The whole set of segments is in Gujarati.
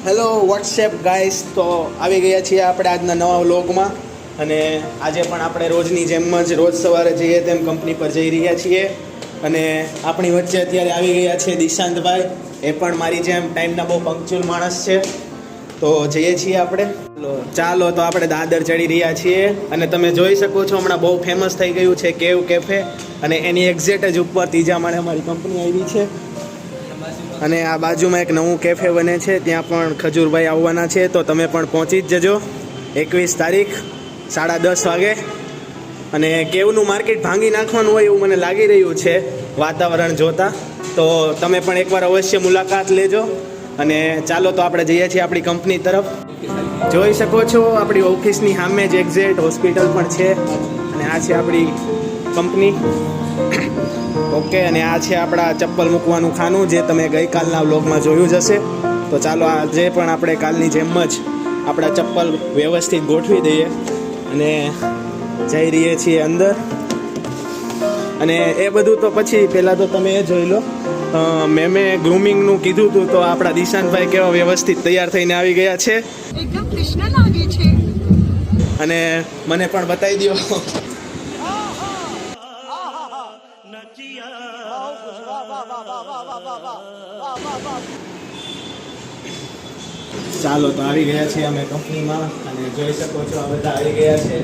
હેલો વોટ્સએપ ગાઈસ, તો આવી ગયા છીએ આપણે આજના નવા વ્લોગમાં. અને આજે પણ આપણે રોજની જેમ જ રોજ સવારે જઈએ તેમ કંપની પર જઈ રહ્યા છીએ. અને આપણી વચ્ચે અત્યારે આવી ગયા છે દિશાંતભાઈ. એ પણ મારી જેમ ટાઈમના બહુ પંક્ચ્યુઅલ માણસ છે. તો જઈએ છીએ આપણે. ચાલો તો આપણે દાદર ચડી રહ્યા છીએ. અને તમે જોઈ શકો છો હમણાં બહુ ફેમસ થઈ ગયું છે કેવ કેફે. અને એની એક્ઝેક્ટ જ ઉપર ત્રીજા માળે અમારી કંપની આવી છે. અને આ બાજુમાં એક નવું કેફે બને છે, ત્યાં પણ ખજૂરભાઈ આવવાના છે. તો તમે પણ પહોંચી જ જજો 21 તારીખ 10:30 વાગે. અને કેવનું માર્કેટ ભાંગી નાખવાનું હોય એવું મને લાગી રહ્યું છે વાતાવરણ જોતા. તો તમે પણ એકવાર અવશ્ય મુલાકાત લેજો. અને ચાલો તો આપણે જઈએ છીએ આપણી કંપની તરફ. જોઈ શકો છો આપણી ઓફિસની સામે જ એક્ઝેક્ટ હોસ્પિટલ પણ છે. અને આ છે આપણી કંપની. ઓકે, અને આ છે આપણા ચપ્પલ મૂકવાનું ખાનું, જે તમે ગઈકાલના વ્લોગમાં જોયું જ હશે. તો ચાલો આજે પણ આપણે કાલની જેમ જ આપણા ચપ્પલ વ્યવસ્થિત ગોઠવી દઈએ અને જઈ રહીએ છીએ અંદર. અને એ બધું તો પછી પહેલાં તો તમે એ જોઈ લો, મેં ગ્રૂમિંગનું કીધું હતું તો આપણા દિશાંતભાઈ કેવા વ્યવસ્થિત તૈયાર થઈને આવી ગયા છે. એકદમ કૃષ્ણ લાગે છે. અને મને પણ બતાવી દો. ચાલો તો આવી ગયા છીએ અમે કંપનીમાં. અને જોઈ શકો છો આ બધા આવી ગયા છે.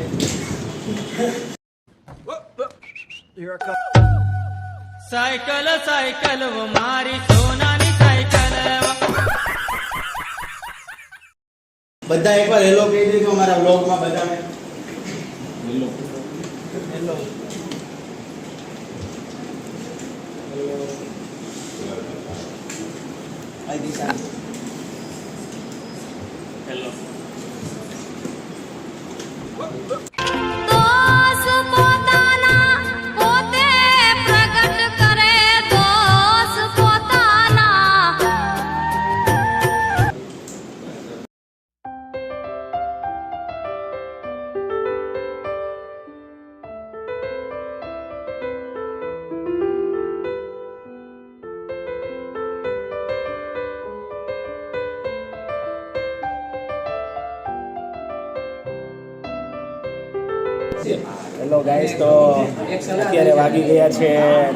સાયકલ સાયકલ મારી સોનાની સાયકલ. બધા એકવાર હેલો કહી દેજો અમારા વ્લોગમાં બધાને. Hello hello. Hello. Hello guys, તો અત્યારે વાગી ગયા છે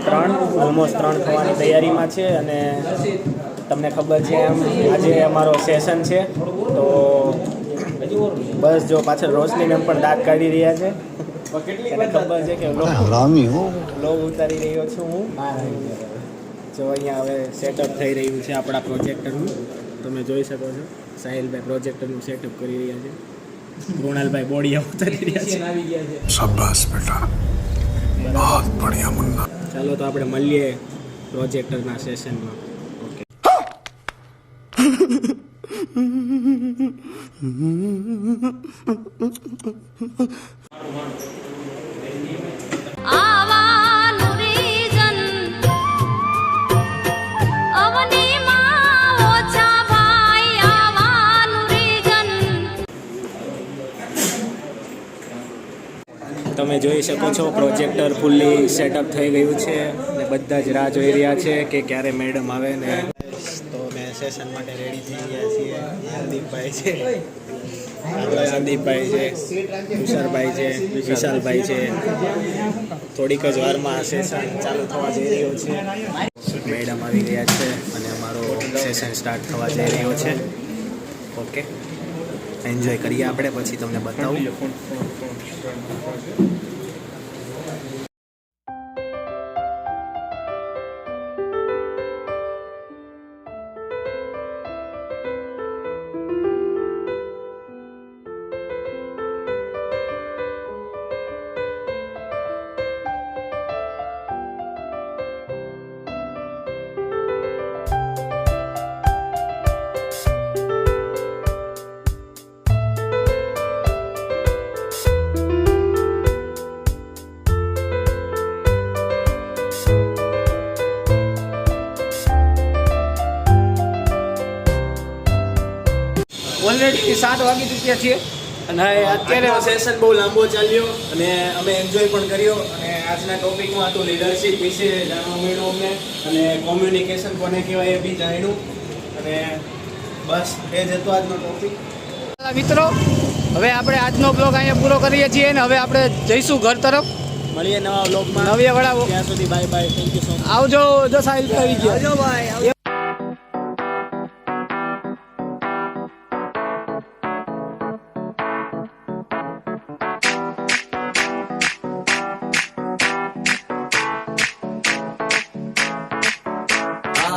3, ઓલમોસ્ટ 3 થવાની તૈયારીમાં છે. અને તમને ખબર છે એમ આજે અમારો સેશન છે. તો બસ જો પાછળ રોશની મેમ પણ દાંત કાઢી રહ્યા છે. એને ખબર છે કે વ્લોગ ઉતારી રહ્યો છું હું. જો અહીંયા હવે સેટઅપ થઈ રહ્યું છે આપણા પ્રોજેક્ટરનું. તમે જોઈ શકો છો સાહિલભાઈ પ્રોજેક્ટરનું સેટઅપ કરી રહ્યા છે. કૃણાલભાઈ બોડિયા ઉતારી રહ્યા છે. શાબાશ બેટા, બહુત બઢિયા મુન્ના. ચાલો તો આપણે મળીએ પ્રોજેક્ટરના સેશનમાં. ઓકે. તમે જોઈ શકો છો પ્રોજેક્ટર ફૂલ્લી સેટઅપ થઈ ગયું છે. અને બધા જ રાહ જોઈ રહ્યા છે કે ક્યારે મેડમ આવે ને. તો મેં સેશન માટે રેડી થઈ ગયા છીએ. હાર્દિકભાઈ છે, સંદીપભાઈ છે, તુષારભાઈ છે, વિશાલભાઈ છે. થોડીક જ વારમાં સેશન ચાલુ થવા જઈ રહ્યો છે. મેડમ આવી ગયા છે અને અમારો સેશન સ્ટાર્ટ થવા જઈ રહ્યો છે. ઓકે, એન્જોય કરીએ આપણે, પછી તમને બતાવું. ઓલરેડી 7 વાગી ચૂક્યા છીએ. અને અત્યારે સેશન બહુ લાંબો ચાલ્યો અને અમે એન્જોય પણ કર્યો. અને આજના ટોપિકમાં હતું લીડરશિપ વિશે જાણવા મળ્યું અમને. અને કોમ્યુનિકેશન કોને કહેવાય એ બી જાણ્યું. અને બસ એ જ હતો આજનો ટોપિક. મિત્રો હવે આપણે આજનો બ્લોગ અહીંયા પૂરો કરીએ છીએ ને હવે આપણે જઈશું ઘર તરફ. મળીએ નવા વ્લોગમાં. નવી વડા ત્યાં સુધી bye bye. Thank you so much. આવજો. જો સાહિલ આવી ગયા. આવજો ભાઈ.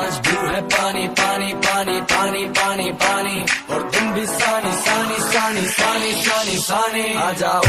आज भी है पानी पानी पानी पानी पानी पानी और तुम भी सानी सानी सानी सानी सानी सानी आ जाओ